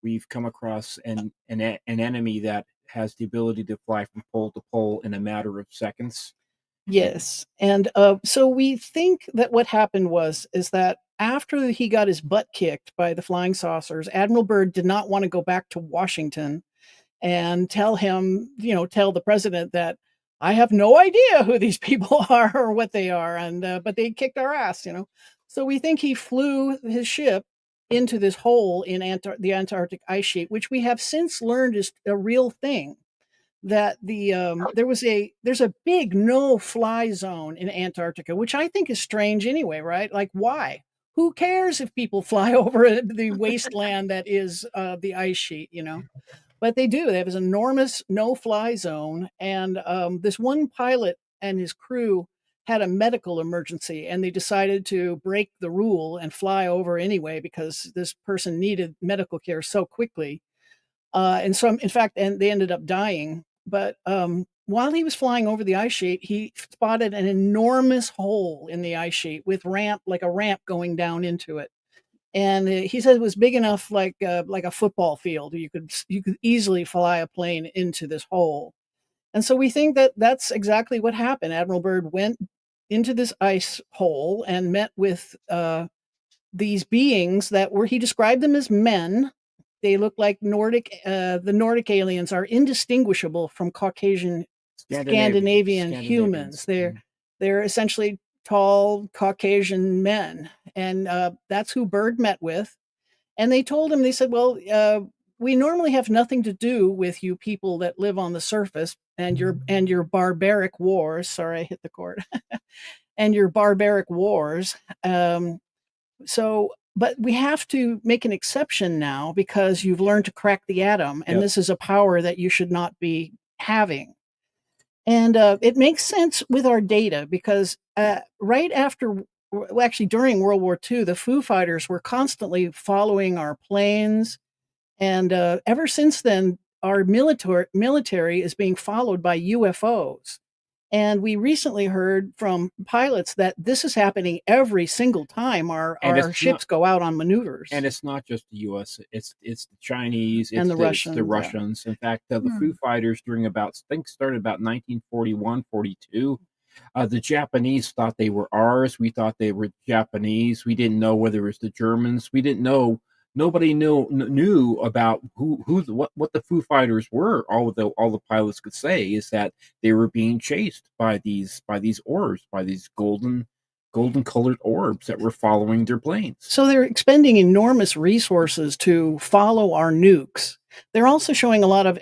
we've come across an enemy that has the ability to fly from pole to pole in a matter of seconds. Yes. And so we think that what happened is that after he got his butt kicked by the flying saucers, Admiral Byrd did not want to go back to Washington and tell the president that I have no idea who these people are or what they are, but they kicked our ass. So we think he flew his ship into this hole in the Antarctic ice sheet, which we have since learned is a real thing. That there's a big no-fly zone in Antarctica, which I think is strange anyway, right? Like, why? Who cares if people fly over the wasteland that is the ice sheet, But they do. They have this enormous no-fly zone, and this one pilot and his crew had a medical emergency, and they decided to break the rule and fly over anyway because this person needed medical care so quickly. And so, in fact, and they ended up dying. But while he was flying over the ice sheet, he spotted an enormous hole in the ice sheet with like a ramp going down into it. And he said it was big enough, like a football field. You could easily fly a plane into this hole. And so we think that that's exactly what happened. Admiral Byrd went into this ice hole and met with these beings he described them as men. They look like the Nordic aliens are indistinguishable from Caucasian Scandinavian humans. They're essentially tall Caucasian men, and that's who Byrd met with. And they told him, they said, well, we normally have nothing to do with you people that live on the surface and your barbaric wars. Sorry, I hit the cord. And your barbaric wars. But we have to make an exception now because you've learned to crack the atom, and this is a power that you should not be having. And it makes sense with our data because during World War II, the Foo Fighters were constantly following our planes. And ever since then, our military is being followed by UFOs. And we recently heard from pilots that this is happening every single time our ships go out on maneuvers. And it's not just the U.S. It's the Chinese and the Russians. The Russians. Yeah. In fact, the Foo Fighters started about 1941, 42. The Japanese thought they were ours. We thought they were Japanese. We didn't know whether it was the Germans. We didn't know. Nobody knew about what the Foo Fighters were. All the pilots could say is that they were being chased by these oars, by these golden golden colored orbs that were following their planes. So they're expending enormous resources to follow our nukes. They're also showing a lot of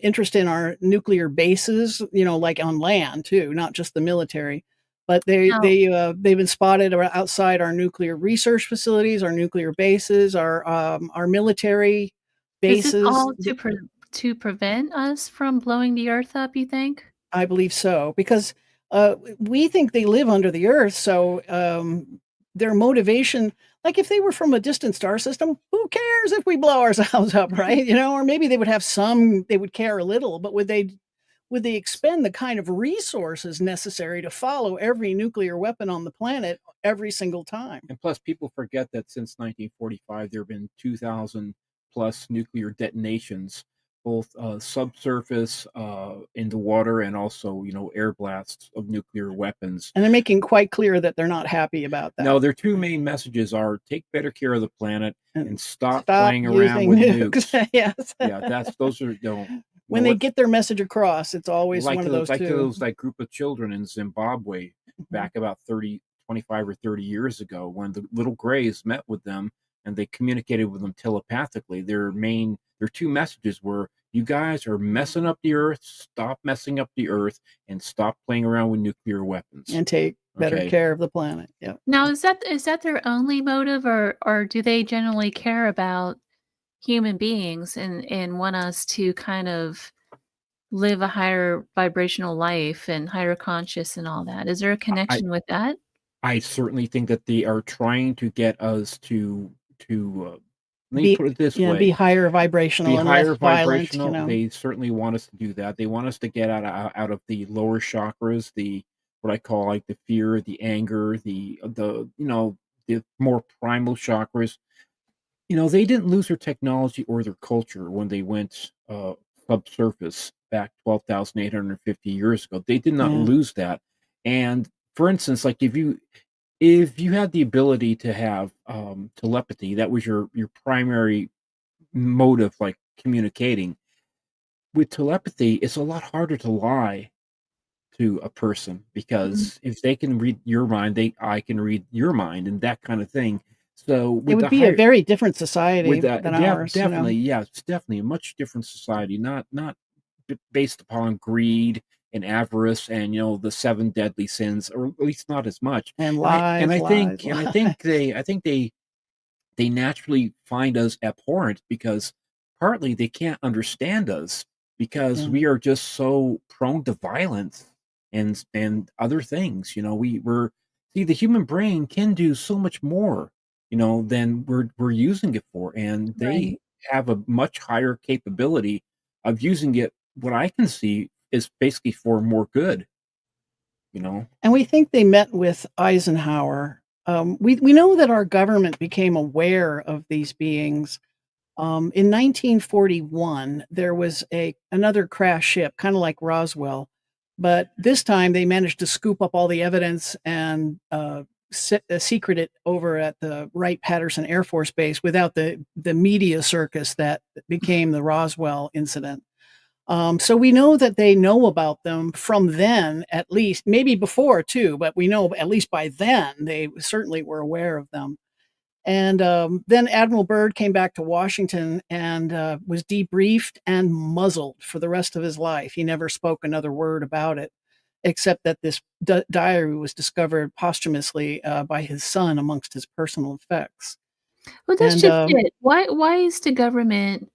interest in our nuclear bases, like on land too, not just the military. But they've been spotted outside our nuclear research facilities, our nuclear bases, our military bases. Is this all to prevent us from blowing the Earth up, you think? I believe so, because we think they live under the Earth, so their motivation, like if they were from a distant star system, who cares if we blow ourselves up, right? Or maybe they would have they would care a little, but would they expend the kind of resources necessary to follow every nuclear weapon on the planet every single time? And plus, people forget that since 1945, there have been 2,000 plus nuclear detonations, both subsurface, in the water, and also, air blasts of nuclear weapons. And they're making quite clear that they're not happy about that. No, their two main messages are take better care of the planet and stop playing around with nukes. Yes. Yeah, those are, when they get their message across, it's always one of those two. Like group of children in Zimbabwe back about 25 or 30 years ago, when the little Greys met with them and they communicated with them telepathically. Their two messages were, you guys are messing up the Earth, stop messing up the Earth, and stop playing around with nuclear weapons. And take better care of the planet. Yeah. Now, is that their only motive, or do they generally care about human beings and want us to kind of live a higher vibrational life and higher conscious and all that? Is there a connection with that? I certainly think that they are trying to get us to let me put it this way: be higher vibrational, be and higher less vibrational. Violent, They certainly want us to do that. They want us to get out of the lower chakras, the what I call like the fear, the anger, the more primal chakras. They didn't lose their technology or their culture when they went subsurface back 12,850 years ago. They did not lose that. And for instance, like if you had the ability to have telepathy, that was your primary mode of like communicating. With telepathy, it's a lot harder to lie to a person, because if they can read your mind, I can read your mind, and that kind of thing. So it would be a very different society than ours. Definitely, yeah, it's definitely a much different society, not based upon greed and avarice and the 7 deadly sins, or at least not as much. And lies. And I think they naturally find us abhorrent, because partly they can't understand us, because we are just so prone to violence and other things. The human brain can do so much more than we're using it for, and they have a much higher capability of using it. What I can see is basically for more good. And we think they met with Eisenhower. We know that our government became aware of these beings. In 1941, there was another crash ship, kind of like Roswell, but this time they managed to scoop up all the evidence and secret it over at the Wright-Patterson Air Force Base without the media circus that became the Roswell incident. So we know that they know about them from then, at least, maybe before too, but we know at least by then they certainly were aware of them. And then Admiral Byrd came back to Washington and was debriefed and muzzled for the rest of his life. He never spoke another word about it, except that this diary was discovered posthumously by his son amongst his personal effects. Well, that's just it. Why is the government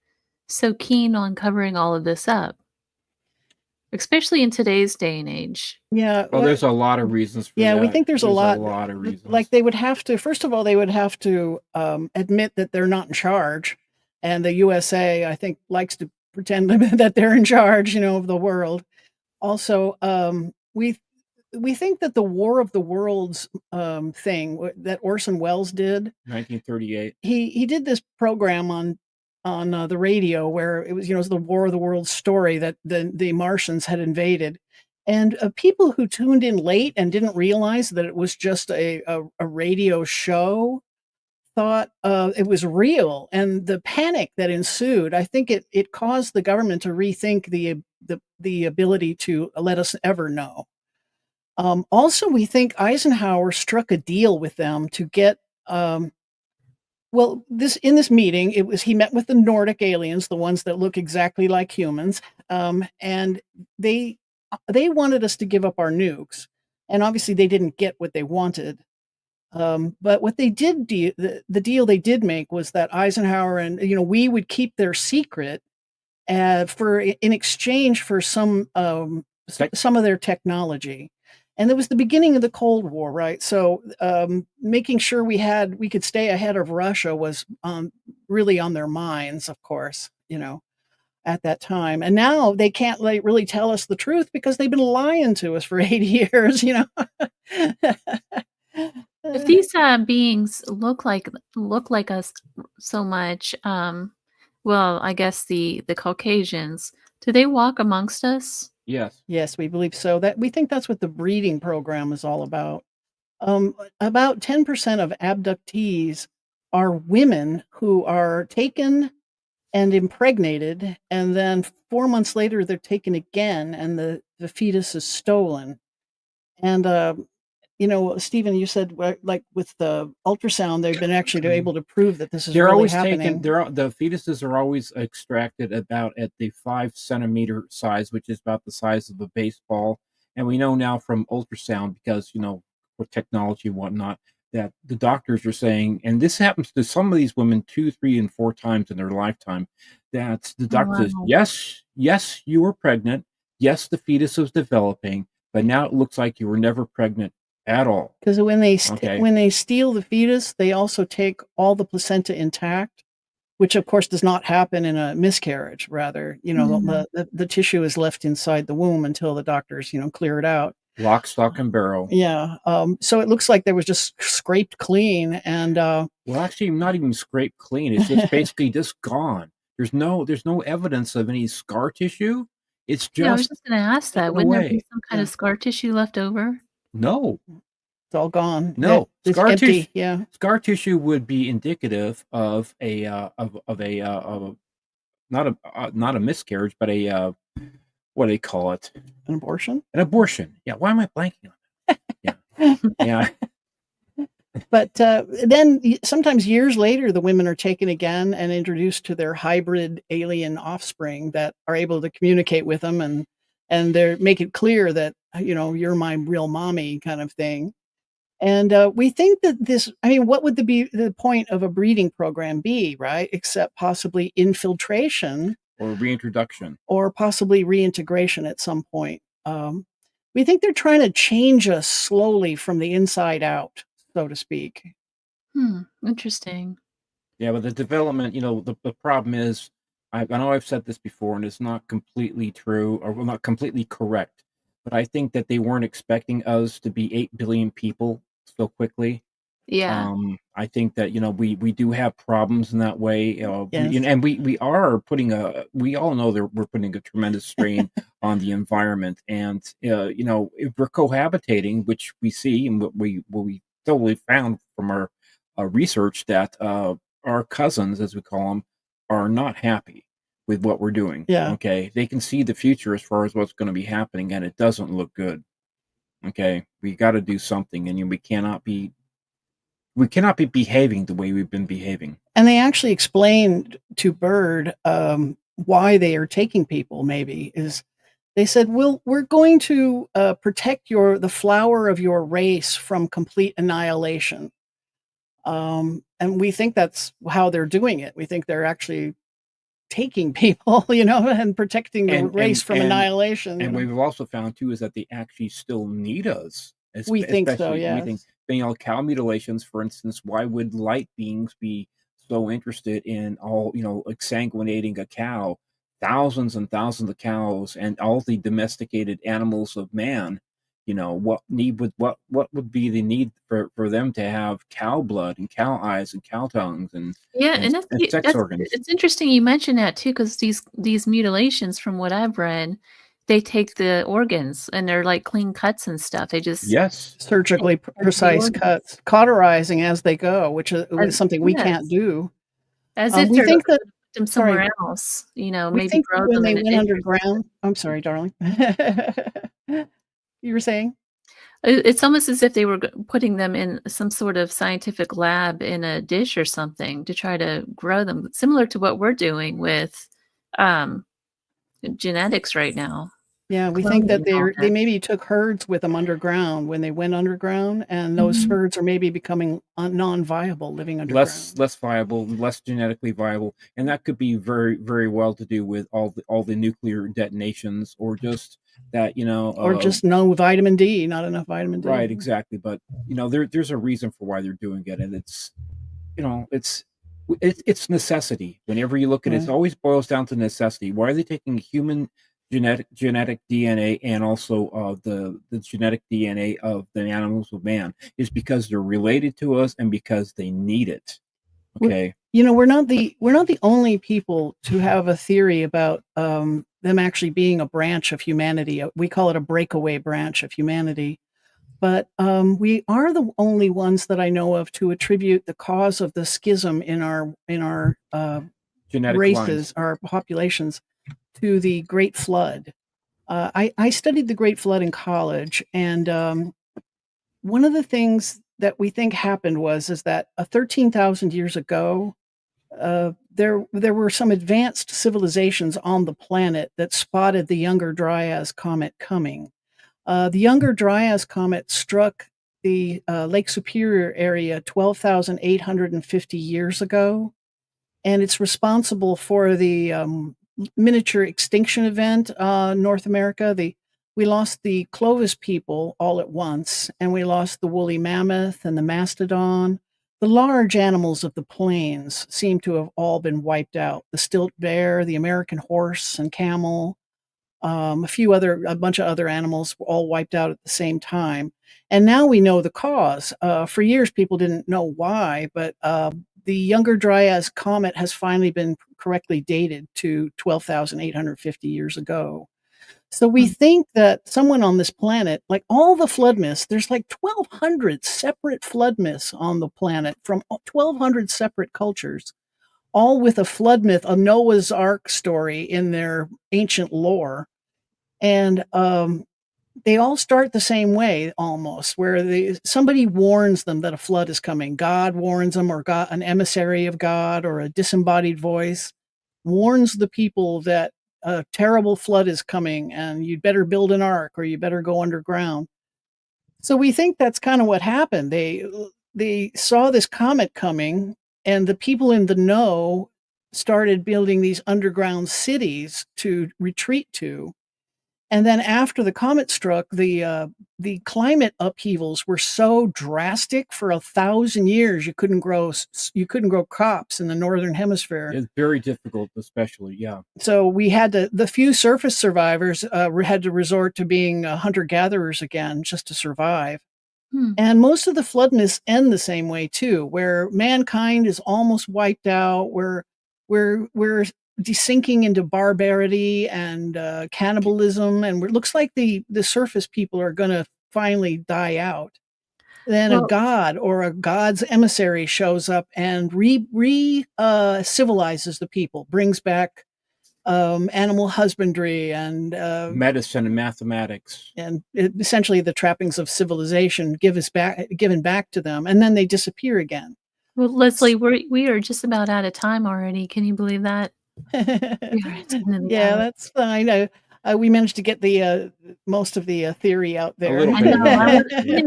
so keen on covering all of this up, especially in today's day and age? Yeah. Well, there's a lot of reasons for that. We think there's a lot of reasons. Like they would have to, first of all, they would have to admit that they're not in charge. And the USA, I think, likes to pretend that they're in charge, of the world. Also, we think that the War of the Worlds thing that Orson Welles did, 1938. He did this program on the radio where it was, it was the War of the Worlds story that the Martians had invaded, and people who tuned in late and didn't realize that it was just a radio show thought it was real, and the panic that ensued, I think it caused the government to rethink the ability to let us ever know. Also, we think Eisenhower struck a deal with them to get, well, this meeting, he met with the Nordic aliens, the ones that look exactly like humans, and they they wanted us to give up our nukes, and obviously they didn't get what they wanted. But what they did the deal they did make was that Eisenhower and we would keep their secret for in exchange for some of their technology. And it was the beginning of the Cold War, right? So making sure we could stay ahead of Russia was really on their minds, of course, at that time. And now they can't really tell us the truth because they've been lying to us for 80 years. If these beings look like us so much, well, I guess the Caucasians, do they walk amongst us? Yes. Yes, we believe so. That we think that's what the breeding program is all about. About 10% of abductees are women who are taken and impregnated, and then 4 months later they're taken again, and the fetus is stolen. And Stephen, you said like with the ultrasound, they've been actually able to prove that this is They're really always happening. the fetuses are always extracted about at the 5 centimeter size, which is about the size of a baseball. And we know now from ultrasound, because with technology and whatnot, that the doctors are saying, and this happens to some of these women 2, 3, and 4 times in their lifetime, that the Oh, doctor says, wow. yes, you were pregnant. Yes, the fetus was developing, but now it looks like you were never pregnant at all. Because when they Okay. when they steal the fetus, they also take all the placenta intact, which of course does not happen in a miscarriage. Rather, Mhm. the tissue is left inside the womb until the doctors clear it out. Lock, stock, and barrel. Yeah. So it looks like they was just scraped clean, and Well, actually, not even scraped clean. It's just basically just gone. There's no evidence of any scar tissue. It's Yeah, I was just just gonna ask that. taken Wouldn't there be away. some kind yeah, of scar tissue left over? No, it's all gone. no. It's empty. Yeah. Scar tissue would be indicative of a not a miscarriage, but a what do they call it? An abortion. An abortion. Yeah. Why am I blanking on that? Yeah. Yeah. But then sometimes years later, the women are taken again and introduced to their hybrid alien offspring that are able to communicate with them, and they make it clear that you're my real mommy kind of thing. And we think that I mean, what would the point of a breeding program be, right? Except possibly infiltration Or reintroduction. or possibly reintegration at some point. We think they're trying to change us slowly from the inside out, so to speak. Interesting. Yeah, but the development, the problem is, I know I've said this before, and it's not completely true, or well, not completely correct, but I think that they weren't expecting us to be 8 billion people so quickly. Yeah. I think that, we do have problems in that way. Yes. And we are we all know that we're putting a tremendous strain on the environment. And, if we're cohabitating, which we see, and what we totally found from our research, that our cousins, as we call them, are not happy with what we're doing. Yeah. Okay. They can see the future as far as what's going to be happening, and it doesn't look good. Okay. We got to do something, and we cannot be behaving the way we've been behaving. And they actually explained to Bird why they are taking people. Maybe is they said, we're going to protect the flower of your race from complete annihilation. And we think that's how they're doing it. We think they're actually taking people, and protecting the And race from annihilation. and what we've also found too is that they actually still need us. We think so, Especially we think, yes. cow mutilations, for instance. Why would light beings be so interested in all, exsanguinating a cow, thousands and thousands of cows, and all the domesticated animals of man? What would be the need for them to have cow blood and cow eyes and cow tongues and Yeah, and, and and sex organs? it's interesting you mentioned that too, because these mutilations, from what I've read, they take the organs and they're like clean cuts and stuff. They just Yes. Surgically take the precise organs cuts, cauterizing as they go, which is something we can't yes, do. as if We they're think gonna that put them sorry, somewhere else, we maybe think that grow when them they in a went dish or something. underground I'm sorry, darling. You were saying? It's almost as if they were putting them in some sort of scientific lab in a dish or something to try to grow them, similar to what we're doing with um, genetics right now. Yeah, we think that Cloning all they that. maybe took herds with them underground when they went underground, and those Mhm. herds are maybe becoming non-viable living less underground. less viable, less genetically viable, and that could be very very well to do with all the nuclear detonations, or just that Or just no vitamin D, not enough vitamin right, D. exactly. But there's a reason for why they're doing it, and it's it's necessity. Whenever you look at it, it Right. always boils down to necessity. Why are they taking human genetic DNA and also the genetic DNA of the animals of man? Is because they're related to us and because they need it. We're, Okay. we're not the only people to have a theory about them actually being a branch of humanity. We call it a breakaway branch of humanity. But we are the only ones that I know of to attribute the cause of the schism in our Genetic lines. races, our populations, to the Great Flood. I studied the Great Flood in college, and one of the things that we think happened is that 13,000 years ago, there were some advanced civilizations on the planet that spotted the Younger Dryas comet coming. The Younger Dryas comet struck the Lake Superior area 12,850 years ago, and it's responsible for the miniature extinction event, North America. We lost the Clovis people all at once, and we lost the woolly mammoth and the mastodon. The large animals of the plains seem to have all been wiped out. The stilt bear, the American horse and camel, a bunch of other animals were all wiped out at the same time. And now we know the cause. For years, people didn't know why, but the Younger Dryas comet has finally been correctly dated to 12,850 years ago. So we Hmm. think that someone on this planet, like all the flood myths, there's like 1,200 separate flood myths on the planet from 1,200 separate cultures, all with a flood myth, a Noah's Ark story in their ancient lore. And they all start the same way almost, where somebody warns them that a flood is coming. God warns them, or God, an emissary of God, or a disembodied voice warns the people that a terrible flood is coming and you'd better build an ark or you better go underground. So we think that's kind of what happened. They saw this comet coming, and the people in the know started building these underground cities to retreat to. And then after the comet struck, the climate upheavals were so drastic for 1,000 years you couldn't grow crops in the northern hemisphere. It's very difficult, especially, yeah. So we had the few surface survivors had to resort to being hunter gatherers again just to survive. Hmm. And most of the flood myths end the same way too, where mankind is almost wiped out, where we're sinking into barbarity and cannibalism, and it looks like the surface people are going to finally die out. Then a Well, god or a god's emissary shows up and civilizes the people, brings back animal husbandry Medicine and mathematics. essentially the trappings of civilization given back to them, and then they disappear again. Leslie, we are just about out of time already. Can you believe that? We are at the end of the Yeah, hour. that's fine. We managed to get the most of the theory out A there. little I bit, know. yeah. Yeah.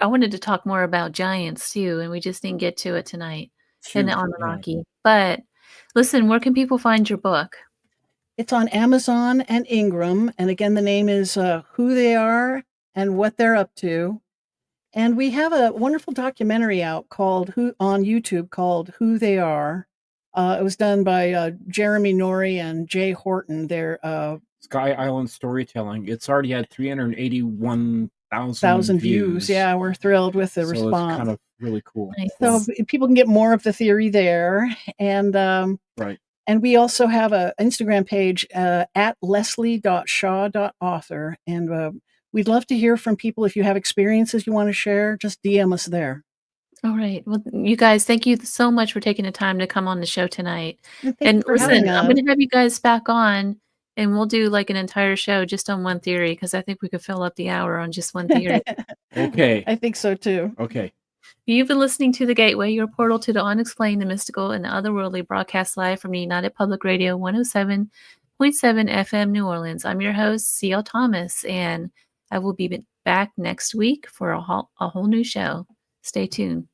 I wanted to talk more about giants too, and we just didn't get to it tonight in the Shoot, yeah. Anunnaki. But listen, where can people find your book? It's on Amazon and Ingram, and again, the name is Who They Are and What They're Up To. And we have a wonderful documentary out called on YouTube called Who They Are. It was done by Jeremy Norrie and Jay Horton. They're Sky Island Storytelling. It's already had 381,000 1,000 views. views. Yeah, we're thrilled with the So it's response. kind of really cool. So Nice. people can get more of the theory there. And Right. and we also have an Instagram page at leslie.shaw.author. And we'd love to hear from people. If you have experiences you want to share, just DM us there. All right. Well, you guys, thank you so much for taking the time to come on the show tonight. And thank you And for listen, having I'm us. going to have you guys back on And we'll do like an entire show just on one theory, because I think we could fill up the hour on just one theory. Okay. I think so too. Okay. You've been listening to The Gateway, your portal to the unexplained, the mystical, and the otherworldly, broadcast live from United Public Radio 107.7 FM New Orleans. I'm your host, C.L. Thomas, and I will be back next week for a whole new show. Stay tuned.